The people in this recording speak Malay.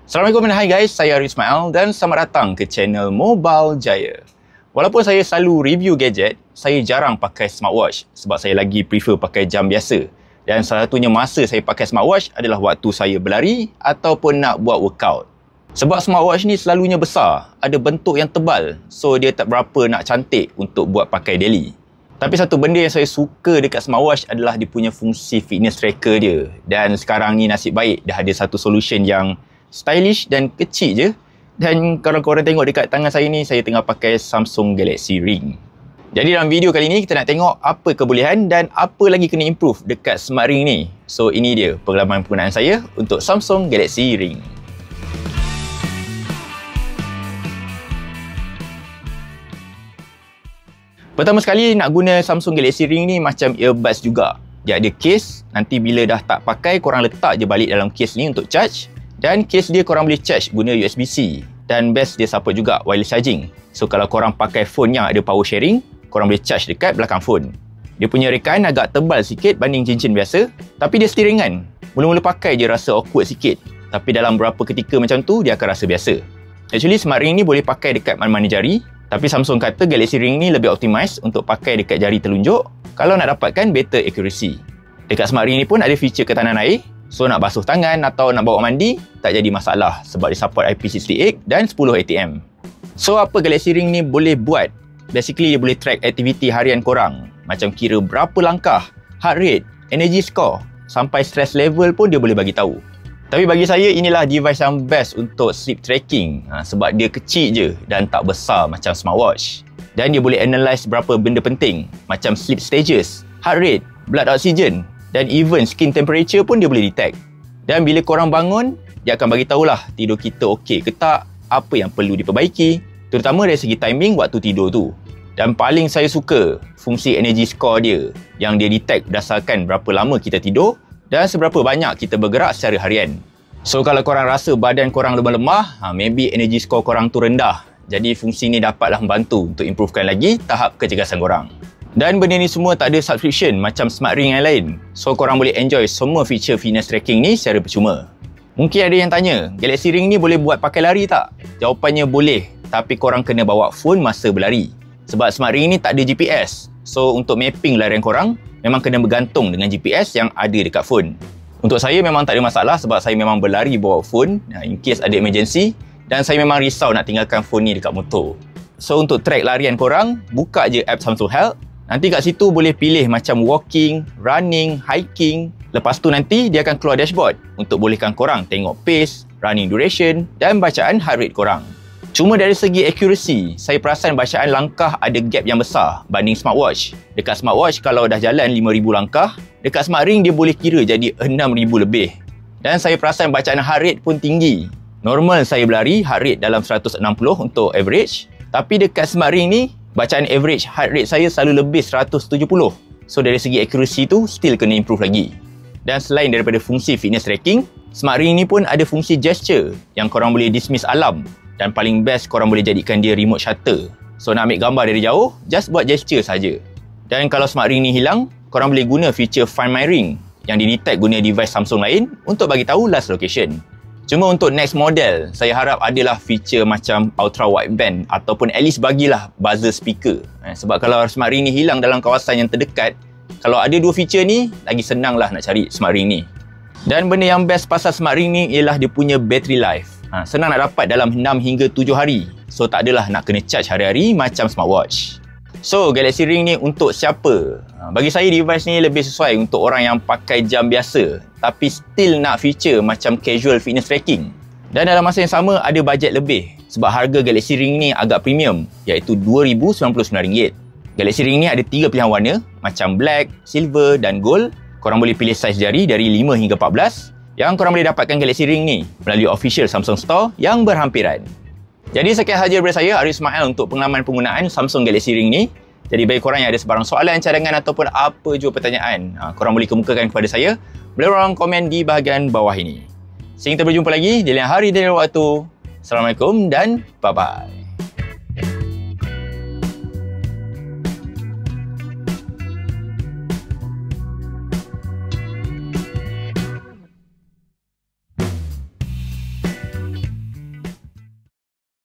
Assalamualaikum dan hai guys, saya Arif Ismail dan selamat datang ke channel Mobile Jaya. Walaupun saya selalu review gadget, saya jarang pakai smartwatch sebab saya lagi prefer pakai jam biasa. Dan salah satunya masa saya pakai smartwatch adalah waktu saya berlari ataupun nak buat workout. Sebab smartwatch ni selalunya besar, ada bentuk yang tebal, so dia tak berapa nak cantik untuk buat pakai daily. Tapi satu benda yang saya suka dekat smartwatch adalah dia punya fungsi fitness tracker dia. Dan sekarang ni nasib baik dah ada satu solution yang stylish dan kecil je. Dan kalau korang tengok dekat tangan saya ni, saya tengah pakai Samsung Galaxy Ring. Jadi dalam video kali ni kita nak tengok apa kebolehan dan apa lagi kena improve dekat Smart Ring ni. So ini dia pengalaman penggunaan saya untuk Samsung Galaxy Ring. Pertama sekali nak guna Samsung Galaxy Ring ni macam earbuds juga. Dia ada case, nanti bila dah tak pakai korang letak je balik dalam case ni untuk charge. Dan case dia korang boleh charge guna USB-C. Dan best dia support juga wireless charging. So kalau korang pakai phone yang ada power sharing, korang boleh charge dekat belakang phone. Dia punya rekaan agak tebal sikit banding cincin biasa, tapi dia still ringan. Mula-mula pakai je rasa awkward sikit, tapi dalam beberapa ketika macam tu dia akan rasa biasa. Actually Smart Ring ni boleh pakai dekat mana-mana jari, tapi Samsung kata Galaxy Ring ni lebih optimize untuk pakai dekat jari telunjuk kalau nak dapatkan better accuracy. Dekat Smart Ring ni pun ada feature ketahanan air. So nak basuh tangan atau nak bawa mandi, tak jadi masalah sebab dia support IP68 dan 10 ATM. So apa Galaxy Ring ni boleh buat? Basically dia boleh track aktiviti harian korang. Macam kira berapa langkah, heart rate, energy score, sampai stress level pun dia boleh bagi tahu. Tapi bagi saya inilah device yang best untuk sleep tracking sebab dia kecil je dan tak besar macam smartwatch. Dan dia boleh analyse berapa benda penting macam sleep stages, heart rate, blood oxygen dan even skin temperature pun dia boleh detect. Dan bila korang bangun, dia akan bagi tahulah tidur kita okey ke tak, apa yang perlu diperbaiki, terutama dari segi timing waktu tidur tu. Dan paling saya suka fungsi energy score dia yang dia detect berdasarkan berapa lama kita tidur dan seberapa banyak kita bergerak secara harian. So kalau korang rasa badan korang lemah-lemah, maybe energy score korang tu rendah. Jadi fungsi ni dapatlah membantu untuk improvekan lagi tahap kecergasan korang. Dan benda ni semua tak ada subscription macam Smart Ring yang lain. So korang boleh enjoy semua feature fitness tracking ni secara percuma. Mungkin ada yang tanya, Galaxy Ring ni boleh buat pakai lari tak? Jawapannya boleh, tapi korang kena bawa phone masa berlari. Sebab Smart Ring ni tak ada GPS. So untuk mapping larian korang, memang kena bergantung dengan GPS yang ada dekat phone. Untuk saya memang tak ada masalah sebab saya memang berlari bawa phone in case ada emergency. Dan saya memang risau nak tinggalkan phone ni dekat motor. So untuk track larian korang, buka je app Samsung Health. Nanti kat situ boleh pilih macam walking, running, hiking. Lepas tu nanti dia akan keluar dashboard untuk bolehkan korang tengok pace, running duration dan bacaan heart rate korang. Cuma dari segi accuracy, saya perasan bacaan langkah ada gap yang besar banding smartwatch. Dekat smartwatch kalau dah jalan 5,000 langkah, dekat Smart Ring dia boleh kira jadi 6,000 lebih. Dan saya perasan bacaan heart rate pun tinggi. Normal saya berlari heart rate dalam 160 untuk average, tapi dekat Smart Ring ni bacaan average heart rate saya selalu lebih 170. So dari segi accuracy tu still kena improve lagi. Dan selain daripada fungsi fitness tracking, Smart Ring ni pun ada fungsi gesture yang korang boleh dismiss alarm. Dan paling best korang boleh jadikan dia remote shutter. So nak ambil gambar dari jauh, just buat gesture saja. Dan kalau Smart Ring ni hilang, korang boleh guna feature Find My Ring yang di-detect guna device Samsung lain untuk bagi tahu last location. Cuma untuk next model, saya harap adalah feature macam ultra wideband ataupun at least bagilah buzzer speaker. Sebab kalau Smart Ring ni hilang dalam kawasan yang terdekat, kalau ada dua feature ni, lagi senanglah nak cari Smart Ring ni. Dan benda yang best pasal Smart Ring ni ialah dia punya battery life. Senang nak dapat dalam 6 hingga 7 hari. So tak adalah nak kena charge hari-hari macam smartwatch. So Galaxy Ring ni untuk siapa? Bagi saya device ni lebih sesuai untuk orang yang pakai jam biasa tapi still nak feature macam casual fitness tracking. Dan dalam masa yang sama ada bajet lebih sebab harga Galaxy Ring ni agak premium iaitu RM2,099. Galaxy Ring ni ada 3 pilihan warna macam black, silver dan gold. Korang boleh pilih saiz jari dari 5 hingga 14 yang korang boleh dapatkan Galaxy Ring ni melalui official Samsung Store yang berhampiran. Jadi sekian sahaja daripada saya, Arif Ismail, untuk pengalaman penggunaan Samsung Galaxy Ring ni. Jadi bagi korang yang ada sebarang soalan, cadangan ataupun apa jua pertanyaan, korang boleh kemukakan kepada saya melalui ruang komen di bahagian bawah ini. Sehingga kita berjumpa lagi di lain hari dan waktu. Assalamualaikum dan bye-bye.